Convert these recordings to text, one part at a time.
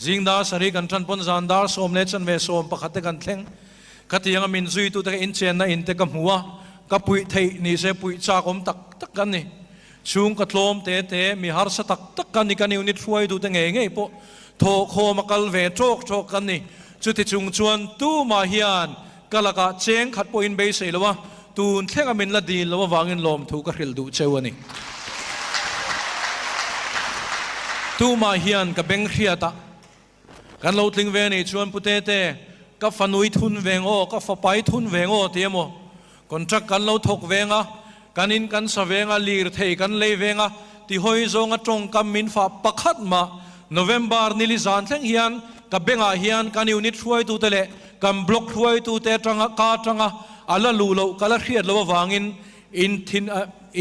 zingda sari kan than pon zandar som le chan ve som pakhate kan thleng khatianga min zui tu te in chen na in te ka hmuwa ka pui thei ni se pui cha kom tak tak kan ni chung ka thlom te te mi har sa tak tak kan ni kan unit huai tu te nge nge po tho kho makal ve chok chok kan ni chu ti chung chuan tu ma hian kalaka cheng khat po in be sei lawa tun thlenga min la dil lawa wangin lom thu ka hril du chewani tu ma hian ka beng khriata kan lo tling ve ni chuan pute te ka fanui thun vengo ka fapai thun vengo tiemo contract kan lo thok venga kanin kan sa venga lir thei kan le venga ti hoi zonga tong kam min fa pakhat ma November nili zan thleng hian ka benga hian kan unit huai tu tele kan block huai tu te tanga ka tanga ala lu lo kala hriat lo wangin in thin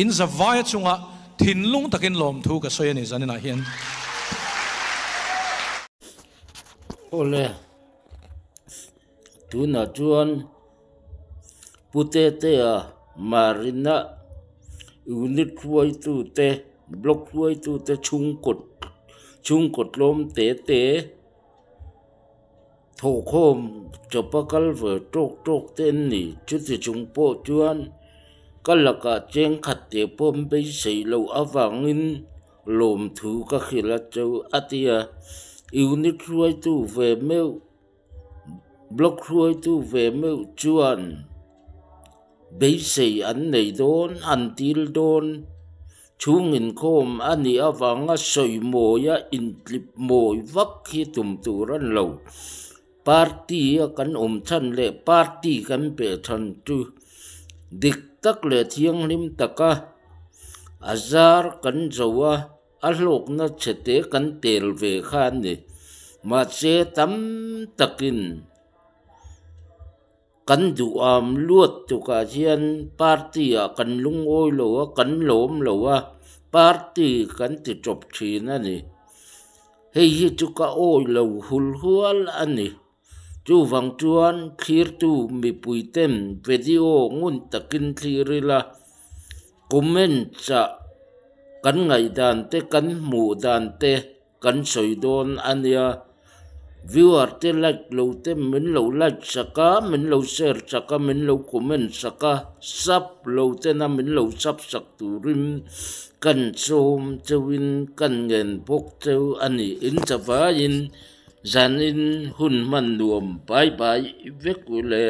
in zawai chunga thin lung takin lom thu ka soyani zanina hian ole tu na chuan pute te a marina unit huai tu te block huai tu te chung kot lom te te thô khom chopakal ver tok ten ni chu ti chung po chuan kalaka cheng khat te pom be sei lo awangin lom thu ka khila chau atia unit huai tu ve meu block huai tu ve meu chuan be sei an nei don an til don chung in khom ani awanga soi moya in clip moi vak hi tum turan lo party kan chan le party kan pe than tu dik tak le thiang lim taka azar kan zowa alok na chete kan tel ve khan ni ma che tam takin kan du luat tu ka hian party a kan lung oi lo a kan lom lo a party kan ti chop thin ani hei hi chu ka oi lo hul hual ani chu wang chuan khir tu mi puitem video ngun takin thirila comment cha kan ngai dan te kan mu dan te kan soi don ania viewer te like lo te min lo like saka min lo share saka min lo comment saka sub lo te na min lo sub sak turim kan som chewin kan ngen bok chew ani in chawa in zanin hun man nuam bye bye vekule